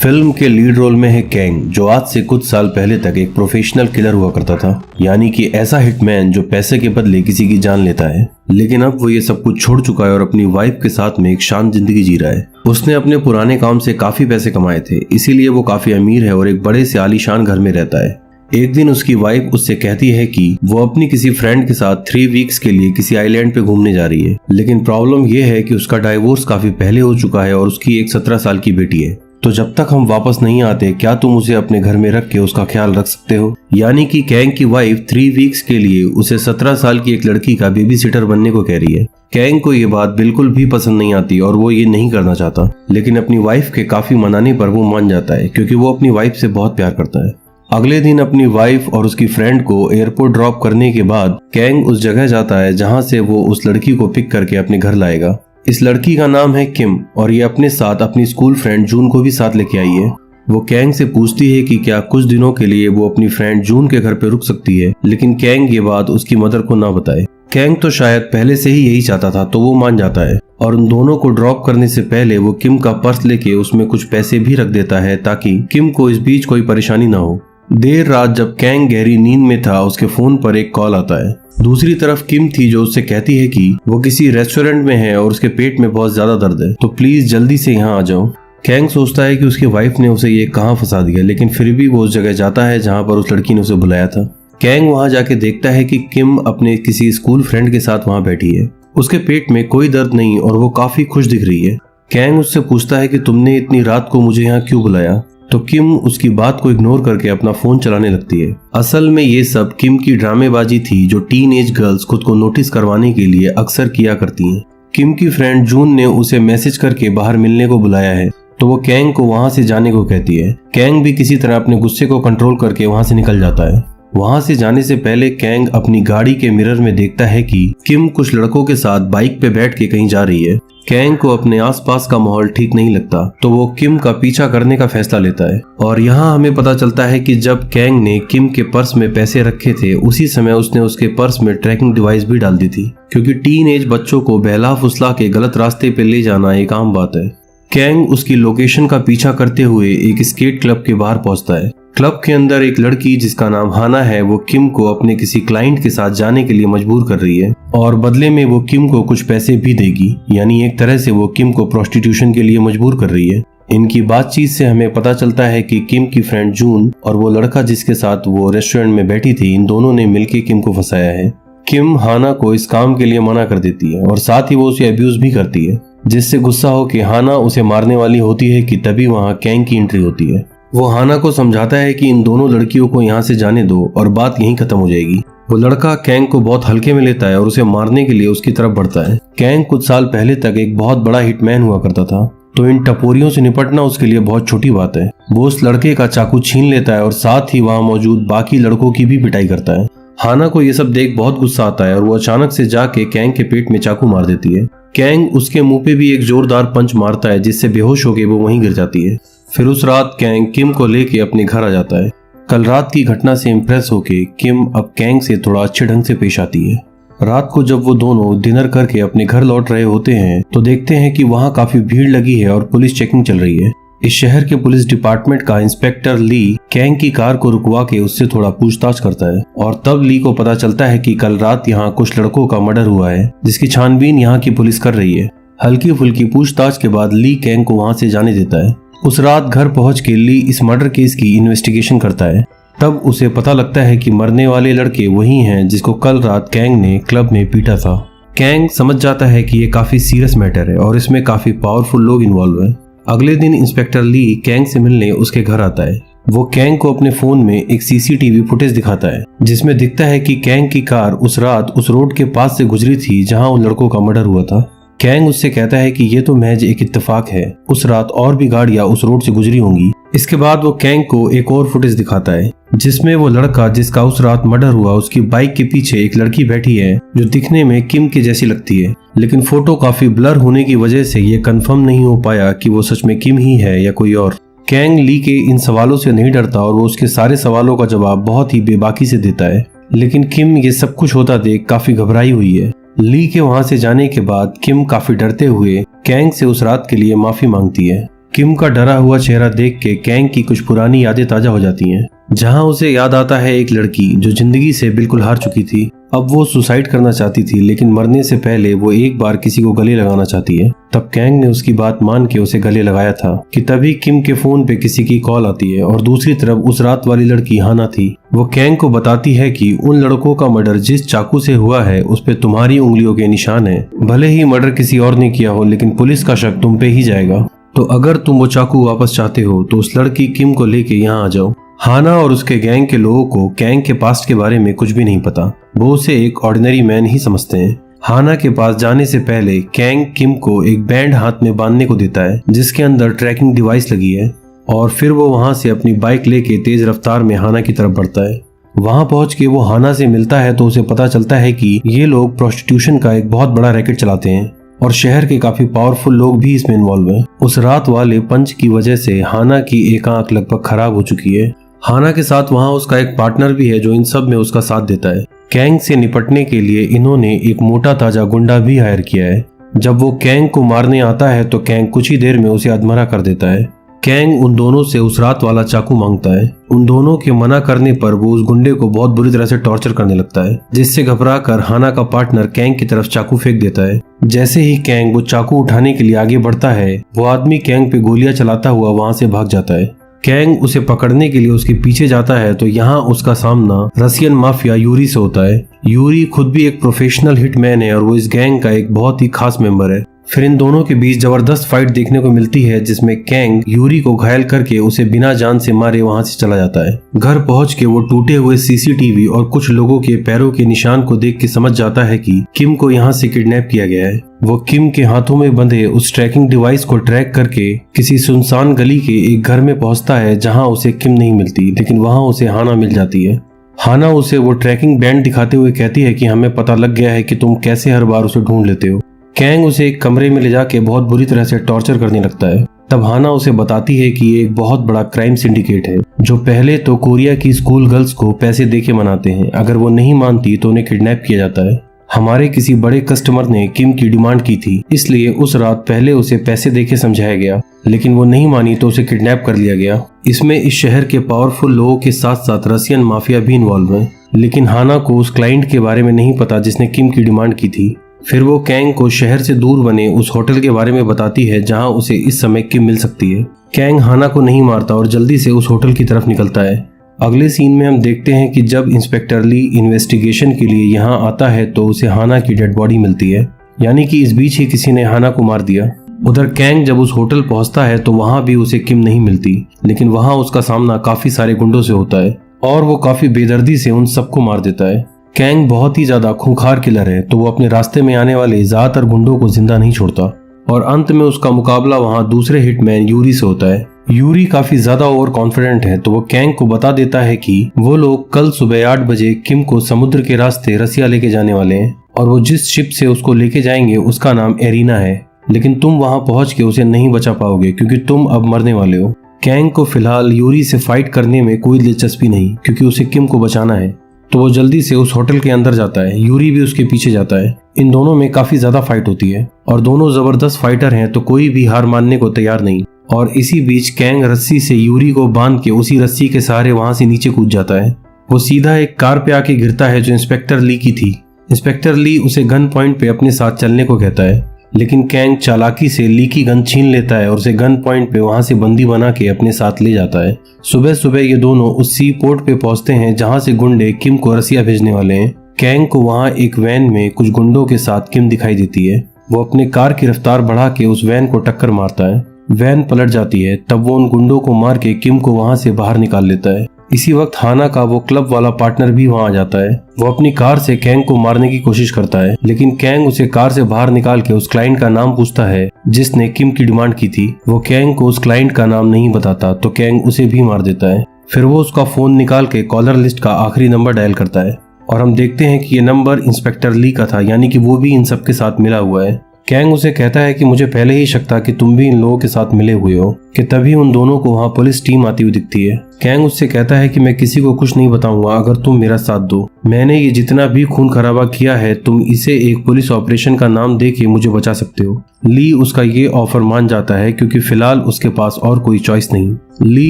Film के lead role में है कैंग, जो आज से कुछ साल पहले तक एक प्रोफेशनल किलर हुआ करता था। यानी कि ऐसा हिटमैन जो पैसे के बदले किसी की जान लेता है। लेकिन अब वो ये सब कुछ छोड़ चुका है और अपनी वाइफ के साथ में एक शांत जिंदगी जी रहा है। उसने अपने पुराने काम से काफी पैसे कमाए थे, इसीलिए वो काफी अमीर है और एक बड़े से आलीशान घर में रहता है। एक दिन उसकी वाइफ उससे कहती है कि वो अपनी किसी फ्रेंड के साथ 3 वीक्स के लिए किसी आइलैंड पे घूमने जा रही है। लेकिन प्रॉब्लम ये है कि उसका डाइवोर्स काफी पहले हो चुका है और उसकी एक 17 साल की बेटी है। तो जब तक हम वापस नहीं आते, क्या तुम उसे अपने घर में रख के उसका ख्याल रख सकते हो? यानी कि कैंग की वाइफ 3 वीक्स के लिए उसे 17 साल की एक लड़की का बेबी सिटर बनने को कह रही है। कैंग को ये बात बिल्कुल भी पसंद नहीं आती और वो ये नहीं करना चाहता, लेकिन अपनी वाइफ के काफी मनाने पर वो मान जाता है, क्योंकि वो अपनी वाइफ से बहुत प्यार करता है। अगले दिन अपनी वाइफ और उसकी फ्रेंड को एयरपोर्ट ड्रॉप करने के बाद कैंग उस जगह जाता है जहां से वो उस लड़की को पिक करके अपने घर लाएगा। इस लड़की का नाम है किम और ये अपने साथ अपनी स्कूल फ्रेंड जून को भी साथ लेके आई है। वो कैंग से पूछती है कि क्या कुछ दिनों के लिए वो अपनी फ्रेंड जून के घर पे रुक सकती है, लेकिन कैंग ये बात उसकी मदर को ना बताए। कैंग तो शायद पहले से ही यही चाहता था, तो वो मान जाता है और उन दोनों को ड्रॉप करने से पहले वो किम का पर्स लेके उसमें कुछ पैसे भी रख देता है, ताकि किम को इस बीच कोई परेशानी ना हो। देर रात जब कैंग गहरी नींद में था, उसके फोन पर एक कॉल आता है। दूसरी तरफ किम थी, जो उससे कहती है कि वो किसी रेस्टोरेंट में है और उसके पेट में बहुत ज्यादा दर्द है, तो प्लीज जल्दी से यहाँ आ जाओ। कैंग सोचता है कि उसकी वाइफ ने उसे ये कहाँ फंसा दिया, लेकिन फिर भी वो उस जगह जाता है जहाँ पर उस लड़की ने उसे बुलाया था। कैंग वहाँ जाके देखता है कि किम अपने किसी स्कूल फ्रेंड के साथ वहाँ बैठी है। उसके पेट में कोई दर्द नहीं और वो काफी खुश दिख रही है। कैंग उससे पूछता है कि तुमने इतनी रात को मुझे यहाँ क्यों बुलाया, तो किम उसकी बात को इग्नोर करके अपना फोन चलाने लगती है। असल में ये सब किम की ड्रामेबाजी थी, जो टीनेज गर्ल्स खुद को नोटिस करवाने के लिए अक्सर किया करती हैं। किम की फ्रेंड जून ने उसे मैसेज करके बाहर मिलने को बुलाया है, तो वो कैंग को वहां से जाने को कहती है। कैंग भी किसी तरह अपने गुस्से को कंट्रोल करके वहां से निकल जाता है। वहां से जाने से पहले कैंग अपनी गाड़ी के मिरर में देखता है कि किम कुछ लड़कों के साथ बाइक पे बैठ के कहीं जा रही है। कैंग को अपने आसपास का माहौल ठीक नहीं लगता, तो वो किम का पीछा करने का फैसला लेता है। और यहाँ हमें पता चलता है कि जब कैंग ने किम के पर्स में पैसे रखे थे, उसी समय उसने उसके पर्स में ट्रैकिंग डिवाइस भी डाल दी थी, क्योंकि टीनेज बच्चों को बहला फुसला के गलत रास्ते पे ले जाना एक आम बात है। कैंग उसकी लोकेशन का पीछा करते हुए एक स्केट क्लब के बाहर पहुंचता है। क्लब के अंदर एक लड़की जिसका नाम हाना है, वो किम को अपने किसी क्लाइंट के साथ जाने के लिए मजबूर कर रही है और बदले में वो किम को कुछ पैसे भी देगी। यानी एक तरह से वो किम को प्रोस्टिट्यूशन के लिए मजबूर कर रही है। इनकी बातचीत से हमें पता चलता है कि किम की फ्रेंड जून और वो लड़का जिसके साथ वो रेस्टोरेंट में बैठी थी, इन दोनों ने मिलकर किम को फंसाया है। किम हाना को इस काम के लिए मना कर देती है और साथ ही वो उसे अब्यूज भी करती है, जिससे गुस्सा होकर हाना उसे मारने वाली होती है कि तभी वहाँ कैंग की एंट्री होती है। वो हाना को समझाता है कि इन दोनों लड़कियों को यहाँ से जाने दो और बात यहीं खत्म हो जाएगी। वो लड़का कैंग को बहुत हल्के में लेता है और उसे मारने के लिए उसकी तरफ बढ़ता है। कैंग कुछ साल पहले तक एक बहुत बड़ा हिटमैन हुआ करता था, तो इन टपोरियों से निपटना उसके लिए बहुत छोटी बात है। वो उस लड़के का चाकू छीन लेता है और साथ ही वहाँ मौजूद बाकी लड़कों की भी पिटाई करता है। हाना को ये सब देख बहुत गुस्सा आता है और वो अचानक से जाके कैंग के पेट में चाकू मार देती है। कैंग उसके मुंह पे भी एक जोरदार पंच मारता है, जिससे बेहोश होकर वो वहीं गिर जाती है। फिर उस रात कैंग किम को लेके अपने घर आ जाता है। कल रात की घटना से इम्प्रेस होके किम अब कैंग से थोड़ा अच्छे ढंग से पेश आती है। रात को जब वो दोनों डिनर करके अपने घर लौट रहे होते हैं, तो देखते हैं कि वहाँ काफी भीड़ लगी है और पुलिस चेकिंग चल रही है। इस शहर के पुलिस डिपार्टमेंट का इंस्पेक्टर ली कैंग की कार को रुकवा के उससे थोड़ा पूछताछ करता है और तब ली को पता चलता है कि कल रात यहाँ कुछ लड़कों का मर्डर हुआ है, जिसकी छानबीन यहाँ की पुलिस कर रही है। हल्की फुल्की पूछताछ के बाद ली कैंग को वहाँ से जाने देता है। उस रात घर पहुंच के ली इस मर्डर केस की इन्वेस्टिगेशन करता है। तब उसे पता लगता है कि मरने वाले लड़के वही हैं जिसको कल रात कैंग ने क्लब में पीटा था। कैंग समझ जाता है कि ये काफी सीरियस मैटर है और इसमें काफी पावरफुल लोग इन्वॉल्व हैं। अगले दिन इंस्पेक्टर ली कैंग से मिलने उसके घर आता है। वो कैंग को अपने फोन में एक सीसीटीवी फुटेज दिखाता है, जिसमें दिखता है कि कैंग की कार उस रात उस रोड के पास से गुजरी थी जहां उन लड़कों का मर्डर हुआ था। कैंग उससे कहता है कि ये तो महज एक इत्तेफाक है, उस रात और भी गाड़ियां उस रोड से गुजरी होंगी। इसके बाद वो कैंग को एक और फुटेज दिखाता है, जिसमें वो लड़का जिसका उस रात मर्डर हुआ, उसकी बाइक के पीछे एक लड़की बैठी है जो दिखने में किम के जैसी लगती है, लेकिन फोटो काफी ब्लर होने की वजह से ये कंफर्म नहीं हो पाया कि वो सच में किम ही है या कोई और। कैंग ली के इन सवालों से नहीं डरता और वो उसके सारे सवालों का जवाब बहुत ही बेबाकी से देता है, लेकिन किम ये सब कुछ होता देख काफी घबराई हुई है। ली के वहां से जाने के बाद किम काफी डरते हुए कैंग से उस रात के लिए माफी मांगती है। किम का डरा हुआ चेहरा देख के कैंग की कुछ पुरानी यादें ताजा हो जाती हैं, जहां उसे याद आता है एक लड़की जो जिंदगी से बिल्कुल हार चुकी थी। अब वो सुसाइड करना चाहती थी, लेकिन मरने से पहले वो एक बार किसी को गले लगाना चाहती है। तब कैंग ने उसकी बात मान के उसे गले लगाया था कि तभी किम के फोन पे किसी की कॉल आती है और दूसरी तरफ उस रात वाली लड़की हाना थी। वो कैंग को बताती है कि उन लड़कों का मर्डर जिस चाकू से हुआ है उस पे तुम्हारी उंगलियों के निशान है। भले ही मर्डर किसी और ने किया हो, लेकिन पुलिस का शक तुम पे ही जाएगा। तो अगर तुम वो चाकू वापस चाहते हो तो उस लड़की किम को लेके यहाँ आ जाओ। हाना और उसके गैंग के लोगों को कैंग के पास्ट के बारे में कुछ भी नहीं पता। वो उसे एक ऑर्डिनरी मैन ही समझते हैं। हाना के पास जाने से पहले कैंग किम को एक बैंड हाथ में बांधने को देता है जिसके अंदर ट्रैकिंग डिवाइस लगी है, और फिर वो वहां से अपनी बाइक लेके तेज रफ्तार में हाना की तरफ बढ़ता है। वहां पहुंच के वो हाना से मिलता है तो उसे पता चलता है कि ये लोग प्रोस्टिट्यूशन का एक बहुत बड़ा रैकेट चलाते हैं और शहर के काफी पावरफुल लोग भी इसमें इन्वॉल्व हैं। उस रात वाले पंच की वजह से हाना की एक आंख लगभग खराब हो चुकी है। हाना के साथ वहां उसका एक पार्टनर भी है जो इन सब में उसका साथ देता है। कैंग से निपटने के लिए इन्होंने एक मोटा ताजा गुंडा भी हायर किया है। जब वो कैंग को मारने आता है तो कैंग कुछ ही देर में उसे अधमरा कर देता है। कैंग उन दोनों से उस रात वाला चाकू मांगता है। उन दोनों के मना करने पर वो उस गुंडे को बहुत बुरी तरह से टॉर्चर करने लगता है, जिससे घबराकर हाना का पार्टनर कैंग की तरफ चाकू फेंक देता है। जैसे ही कैंग वो चाकू उठाने के लिए आगे बढ़ता है, वो आदमी कैंग पे गोलियां चलाता हुआ वहां से भाग जाता है। कैंग उसे पकड़ने के लिए उसके पीछे जाता है तो यहाँ उसका सामना रशियन माफिया यूरी से होता है। यूरी खुद भी एक प्रोफेशनल हिटमैन है और वो इस गैंग का एक बहुत ही खास मेंबर है। फिर इन दोनों के बीच जबरदस्त फाइट देखने को मिलती है जिसमें कैंग यूरी को घायल करके उसे बिना जान से मारे वहां से चला जाता है। घर पहुंच के वो टूटे हुए सीसीटीवी और कुछ लोगों के पैरों के निशान को देख के समझ जाता है कि किम को यहाँ से किडनैप किया गया है। वो किम के हाथों में बंधे उस ट्रैकिंग डिवाइस को ट्रैक करके किसी सुनसान गली के एक घर में पहुंचता है जहां उसे किम नहीं मिलती, लेकिन वहां उसे हाना मिल जाती है। हाना उसे वो ट्रैकिंग बैंड दिखाते हुए कहती है कि हमें पता लग गया है कि तुम कैसे हर बार उसे ढूंढ लेते हो। कैंग उसे एक कमरे में ले जाके बहुत बुरी तरह से टॉर्चर करने लगता है। तब हाना उसे बताती है कि ये एक बहुत बड़ा क्राइम सिंडिकेट है जो पहले तो कोरिया की स्कूल गर्ल्स को पैसे देके मनाते हैं, अगर वो नहीं मानती तो उन्हें किडनैप किया जाता है। हमारे किसी बड़े कस्टमर ने किम की डिमांड की थी, इसलिए उस रात पहले उसे पैसे देके समझाया गया, लेकिन वो नहीं मानी तो उसे किडनैप कर लिया गया। इसमें इस शहर के पावरफुल लोगों के साथ साथ रशियन माफिया भी इन्वॉल्व है, लेकिन हाना को उस क्लाइंट के बारे में नहीं पता जिसने किम की डिमांड की थी। फिर वो कैंग को शहर से दूर बने उस होटल के बारे में बताती है जहां उसे इस समय किम मिल सकती है। कैंग हाना को नहीं मारता और जल्दी से उस होटल की तरफ निकलता है। अगले सीन में हम देखते हैं कि जब इंस्पेक्टर ली इन्वेस्टिगेशन के लिए यहाँ आता है तो उसे हाना की डेड बॉडी मिलती है, यानी कि इस बीच ही किसी ने हाना को मार दिया। उधर कैंग जब उस होटल पहुंचता है तो वहां भी उसे किम नहीं मिलती, लेकिन वहां उसका सामना काफी सारे गुंडों से होता है और वो काफी बेदर्दी से उन सबको मार देता है। कैंग बहुत ही ज्यादा खूंखार किलर है, तो वो अपने रास्ते में आने वाले ज्यादातर गुंडों को जिंदा नहीं छोड़ता और अंत में उसका मुकाबला वहां दूसरे हिटमैन यूरी से होता है। यूरी काफी ज्यादा ओवर कॉन्फिडेंट है, तो वो कैंग को बता देता है कि वो लोग कल सुबह 8 बजे किम को समुद्र के रास्ते रसिया लेके जाने वाले हैं और वो जिस शिप से उसको लेके जाएंगे उसका नाम एरिना है, लेकिन तुम वहां पहुंच के उसे नहीं बचा पाओगे क्योंकि तुम अब मरने वाले हो। कैंग को फिलहाल यूरी से फाइट करने में कोई दिलचस्पी नहीं क्योंकि उसे किम को बचाना है, तो वो जल्दी से उस होटल के अंदर जाता है। यूरी भी उसके पीछे जाता है। इन दोनों में काफी ज्यादा फाइट होती है और दोनों जबरदस्त फाइटर हैं, तो कोई भी हार मानने को तैयार नहीं। और इसी बीच कैंग रस्सी से यूरी को बांध के उसी रस्सी के सहारे वहां से नीचे कूद जाता है। वो सीधा एक कार पे आके गिरता है जो इंस्पेक्टर ली की थी। इंस्पेक्टर ली उसे गन पॉइंट पे अपने साथ चलने को कहता है, लेकिन कैंग चालाकी से ली की गन छीन लेता है और उसे गन पॉइंट पे वहां से बंदी बना के अपने साथ ले जाता है। सुबह सुबह ये दोनों उस सी पोर्ट पे पहुंचते हैं जहां से गुंडे किम को रसिया भेजने वाले हैं। कैंग को वहां एक वैन में कुछ गुंडों के साथ किम दिखाई देती है। वो अपने कार की रफ्तार बढ़ा के उस वैन को टक्कर मारता है। वैन पलट जाती है, तब वो उन गुंडों को मार के किम को वहां से बाहर निकाल लेता है। इसी वक्त हाना का वो क्लब वाला पार्टनर भी वहां आ जाता है। वो अपनी कार से कैंग को मारने की कोशिश करता है, लेकिन कैंग उसे कार से बाहर निकाल के उस क्लाइंट का नाम पूछता है जिसने किम की डिमांड की थी। वो कैंग को उस क्लाइंट का नाम नहीं बताता, तो कैंग उसे भी मार देता है। फिर वो उसका फोन निकाल के कॉलर लिस्ट का आखिरी नंबर डायल करता है और हम देखते हैं कि ये नंबर इंस्पेक्टर ली का था, यानी कि वो भी इन सब के साथ मिला हुआ है। कैंग उसे कहता है कि मुझे पहले ही शक था कि तुम भी इन लोगों के साथ मिले हुए हो, कि तभी उन दोनों को वहाँ पुलिस टीम आती हुई दिखती है। कैंग उससे कहता है कि मैं किसी को कुछ नहीं बताऊंगा अगर तुम मेरा साथ दो। मैंने ये जितना भी खून खराबा किया है तुम इसे एक पुलिस ऑपरेशन का नाम दे के मुझे बचा सकते हो। ली उसका ये ऑफर मान जाता है क्योंकि फिलहाल उसके पास और कोई चॉइस नहीं। ली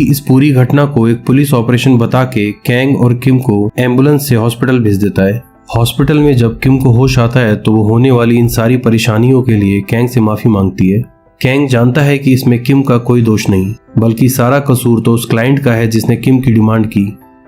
इस पूरी घटना को एक पुलिस ऑपरेशन बता के कैंग और किम को एम्बुलेंस से हॉस्पिटल भेज देता है। हॉस्पिटल में जब किम को होश आता है तो वो होने वाली इन सारी परेशानियों के लिए कैंग से माफी मांगती है। कैंग जानता है कि इसमें किम का कोई दोष नहीं, बल्कि सारा कसूर तो उस क्लाइंट का है जिसने किम की डिमांड की।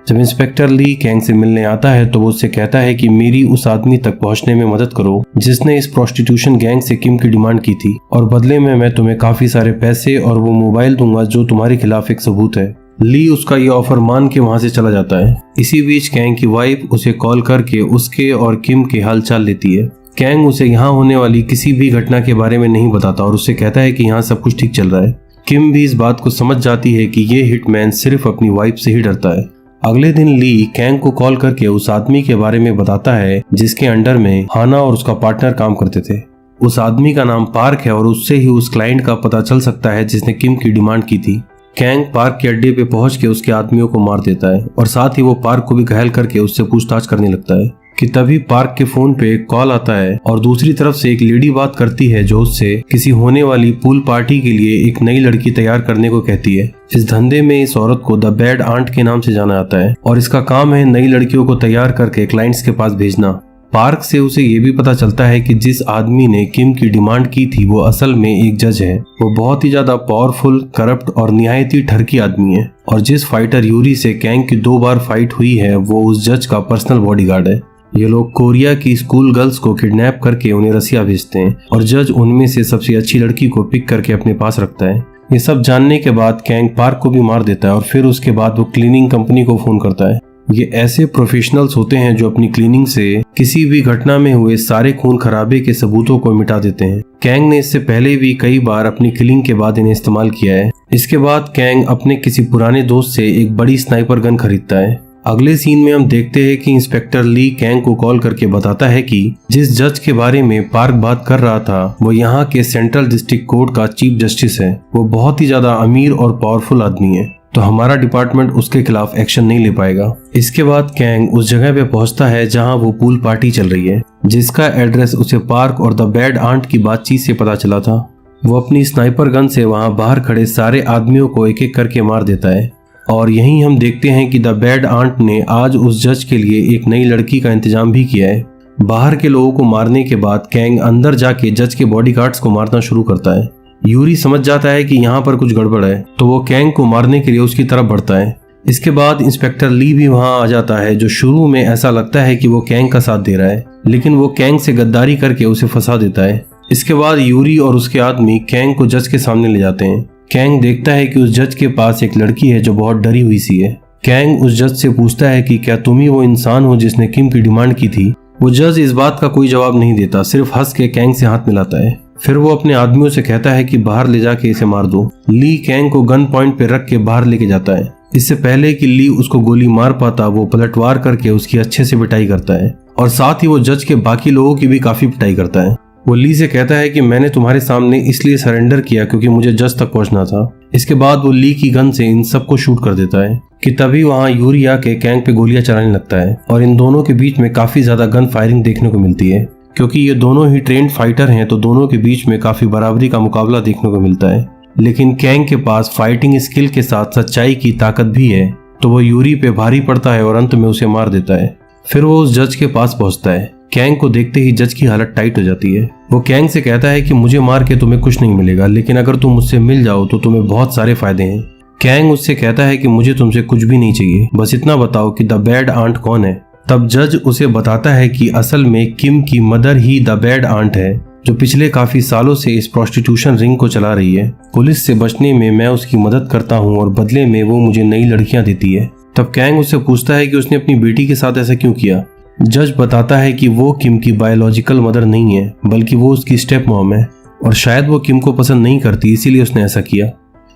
जब इंस्पेक्टर ली कैंग से मिलने आता है तो वो उससे कहता है कि मेरी उस आदमी तक पहुंचने में मदद करो जिसने इस प्रोस्टिट्यूशन गैंग से किम की डिमांड की थी, और बदले में मैं तुम्हें काफी सारे पैसे और वो मोबाइल दूंगा जो तुम्हारे खिलाफ एक सबूत है। ली उसका ये ऑफर मान के वहां से चला जाता है। इसी बीच कैंग की वाइफ उसे कॉल करके उसके और किम के हालचाल लेती है। कैंग उसे यहाँ होने वाली किसी भी घटना के बारे में नहीं बताता और उससे कहता है कि यहाँ सब कुछ ठीक चल रहा है। किम भी इस बात को समझ जाती है कि ये हिटमैन सिर्फ अपनी वाइफ से ही डरता है। अगले दिन ली कैंग को कॉल करके उस आदमी के बारे में बताता है जिसके अंडर में हाना और उसका पार्टनर काम करते थे। उस आदमी का नाम पार्क है और उससे ही उस क्लाइंट का पता चल सकता है जिसने किम की डिमांड की थी। कैंग पार्क के अड्डे पे पहुंच के उसके आदमियों को मार देता है और साथ ही वो पार्क को भी घायल करके उससे पूछताछ करने लगता है कि तभी पार्क के फोन पे एक कॉल आता है और दूसरी तरफ से एक लेडी बात करती है जो उससे किसी होने वाली पूल पार्टी के लिए एक नई लड़की तैयार करने को कहती है। इस धंधे में इस औरत को द बैड आंट के नाम से जाना जाता है और इसका काम है नई लड़कियों को तैयार करके क्लाइंट्स के पास भेजना। पार्क से उसे ये भी पता चलता है कि जिस आदमी ने किम की डिमांड की थी वो असल में एक जज है। वो बहुत ही ज्यादा पावरफुल, करप्ट और निहायत ही ठरकी आदमी है और जिस फाइटर यूरी से कैंग की 2 बार फाइट हुई है वो उस जज का पर्सनल बॉडीगार्ड है। ये लोग कोरिया की स्कूल गर्ल्स को किडनैप करके उन्हें रसिया भेजते हैं और जज उनमें से सबसे अच्छी लड़की को पिक करके अपने पास रखता है। ये सब जानने के बाद कैंग पार्क को भी मार देता है और फिर उसके बाद वो क्लीनिंग कंपनी को फोन करता है। ये ऐसे प्रोफेशनल्स होते हैं जो अपनी क्लीनिंग से किसी भी घटना में हुए सारे खून खराबे के सबूतों को मिटा देते हैं। कैंग ने इससे पहले भी कई बार अपनी किलिंग के बाद इन्हें इस्तेमाल किया है। इसके बाद कैंग अपने किसी पुराने दोस्त से एक बड़ी स्नाइपर गन खरीदता है। अगले सीन में हम देखते हैं कि इंस्पेक्टर ली कैंग को कॉल करके बताता है कि जिस जज के बारे में पार्क बात कर रहा था वो यहाँ के सेंट्रल डिस्ट्रिक्ट कोर्ट का चीफ जस्टिस है। वो बहुत ही ज्यादा अमीर और पावरफुल आदमी है, तो हमारा डिपार्टमेंट उसके खिलाफ एक्शन नहीं ले पाएगा। इसके बाद कैंग उस जगह पे पहुंचता है जहां वो पूल पार्टी चल रही है, जिसका एड्रेस उसे पार्क और द बैड आंट की बातचीत से पता चला था। वो अपनी स्नाइपर गन से वहां बाहर खड़े सारे आदमियों को एक एक करके मार देता है और यहीं हम देखते हैं कि द बैड आंट ने आज उस जज के लिए एक नई लड़की का इंतजाम भी किया है। बाहर के लोगों को मारने के बाद कैंग अंदर जाके जज के बॉडीगार्ड्स को मारना शुरू करता है। यूरी समझ जाता है कि यहाँ पर कुछ गड़बड़ है तो वो कैंग को मारने के लिए उसकी तरफ बढ़ता है। इसके बाद इंस्पेक्टर ली भी वहां आ जाता है जो शुरू में ऐसा लगता है कि वो कैंग का साथ दे रहा है, लेकिन वो कैंग से गद्दारी करके उसे फंसा देता है। इसके बाद यूरी और उसके आदमी कैंग को जज के सामने ले जाते हैं। कैंग देखता है कि उस जज के पास एक लड़की है जो बहुत डरी हुई सी है। कैंग उस जज से पूछता है कि क्या तुम ही वो इंसान हो जिसने किम की डिमांड की थी। वो जज इस बात का कोई जवाब नहीं देता, सिर्फ हंस के कैंग से हाथ मिलाता है। फिर वो अपने आदमियों से कहता है कि बाहर ले जाके इसे मार दो। ली कैंग को गन पॉइंट पे रख के बाहर लेके जाता है। इससे पहले कि ली उसको गोली मार पाता वो पलटवार करके उसकी अच्छे से पिटाई करता है और साथ ही वो जज के बाकी लोगों की भी काफी पिटाई करता है। वो ली से कहता है कि मैंने तुम्हारे सामने इसलिए सरेंडर किया क्योंकि मुझे जज तक पहुंचना था। इसके बाद वो ली की गन से इन सबको शूट कर देता है कि तभी वहां यूरी आके कैंग पे गोलियां चलाने लगता है और इन दोनों के बीच में काफी ज्यादा गन फायरिंग देखने को मिलती है। क्योंकि ये दोनों ही ट्रेंड फाइटर हैं तो दोनों के बीच में काफी बराबरी का मुकाबला देखने को मिलता है। लेकिन कैंग के पास फाइटिंग स्किल के साथ सच्चाई की ताकत भी है, तो वो यूरी पे भारी पड़ता है और अंत में उसे मार देता है। फिर वो उस जज के पास पहुंचता है। कैंग को देखते ही जज की हालत टाइट हो जाती है। वो कैंग से कहता है कि मुझे मार के तुम्हें कुछ नहीं मिलेगा, लेकिन अगर तुम मुझसे मिल जाओ तो तुम्हें बहुत सारे फायदे हैं। कैंग उससे कहता है कि मुझे तुमसे कुछ भी नहीं चाहिए, बस इतना बताओ कि द बैड आंट कौन है। तब जज उसे बताता है कि असल में किम की मदर ही द बैड आंट है, जो पिछले काफी सालों से इस प्रोस्टिट्यूशन रिंग को चला रही है। पुलिस से बचने में मैं उसकी मदद करता हूँ और बदले में वो मुझे नई लड़कियां देती है। तब कैंग उससे पूछता है कि उसने अपनी बेटी के साथ ऐसा क्यों किया। जज बताता है कि वो किम की बायोलॉजिकल मदर नहीं है, बल्कि वो उसकी स्टेप मॉम है और शायद वो किम को पसंद नहीं करती, इसीलिए उसने ऐसा किया।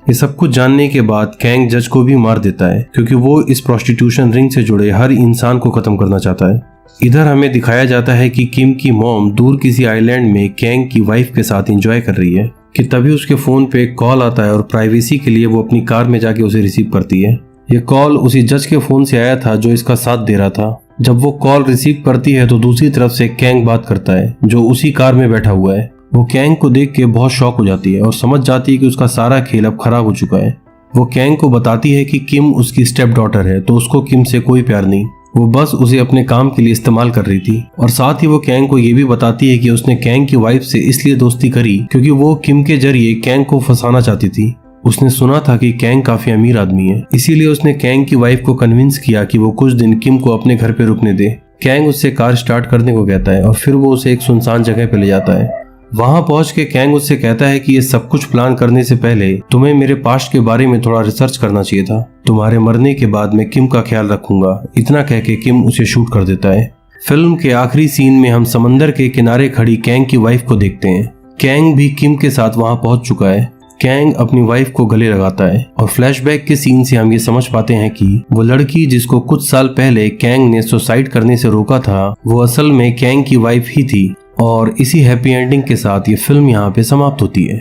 ये सब कुछ जानने के बाद कैंग जज को भी मार देता है क्योंकि वो इस प्रोस्टिट्यूशन रिंग से जुड़े हर इंसान को खत्म करना चाहता है। इधर हमें दिखाया जाता है कि किम की मॉम दूर किसी आइलैंड में कैंग की वाइफ के साथ एंजॉय कर रही है कि तभी उसके फोन पे एक कॉल आता है और प्राइवेसी के लिए वो अपनी कार में जाके उसे रिसीव करती है। ये कॉल उसी जज के फोन से आया था जो इसका साथ दे रहा था। जब वो कॉल रिसीव करती है तो दूसरी तरफ से कैंग बात करता है जो उसी कार में बैठा हुआ है। वो कैंग को देख के बहुत शॉक हो जाती है और समझ जाती है कि उसका सारा खेल अब खराब हो चुका है। वो कैंग को बताती है कि किम उसकी स्टेप डॉटर है तो उसको किम से कोई प्यार नहीं, वो बस उसे अपने काम के लिए इस्तेमाल कर रही थी। और साथ ही वो कैंग को ये भी बताती है कि उसने कैंग की वाइफ से इसलिए दोस्ती करी क्योंकि वो किम के जरिए कैंग को फंसाना चाहती थी। उसने सुना था कि कैंग काफी अमीर आदमी है, इसीलिए उसने कैंग की वाइफ को कन्विंस किया कि वो कुछ दिन किम को अपने घर पे रुकने दे। कैंग उससे कार स्टार्ट करने को कहता है और फिर वो उसे एक सुनसान जगह पे ले जाता है। वहां पहुंच के कैंग उससे कहता है कि ये सब कुछ प्लान करने से पहले तुम्हें मेरे पास्ट के बारे में थोड़ा रिसर्च करना चाहिए था। तुम्हारे मरने के बाद मैं किम का ख्याल रखूंगा। इतना कह के किम उसे शूट कर देता है। फिल्म के आखिरी सीन में हम समंदर के किनारे खड़ी कैंग की वाइफ को देखते हैं। कैंग भी किम के साथ वहां पहुंच चुका है। कैंग अपनी वाइफ को गले लगाता है और फ्लैशबैक के सीन से हम ये समझ पाते हैं कि वो लड़की जिसको कुछ साल पहले कैंग ने सुसाइड करने से रोका था वो असल में कैंग की वाइफ ही थी। और इसी हैप्पी एंडिंग के साथ ये फिल्म यहाँ पे समाप्त होती है।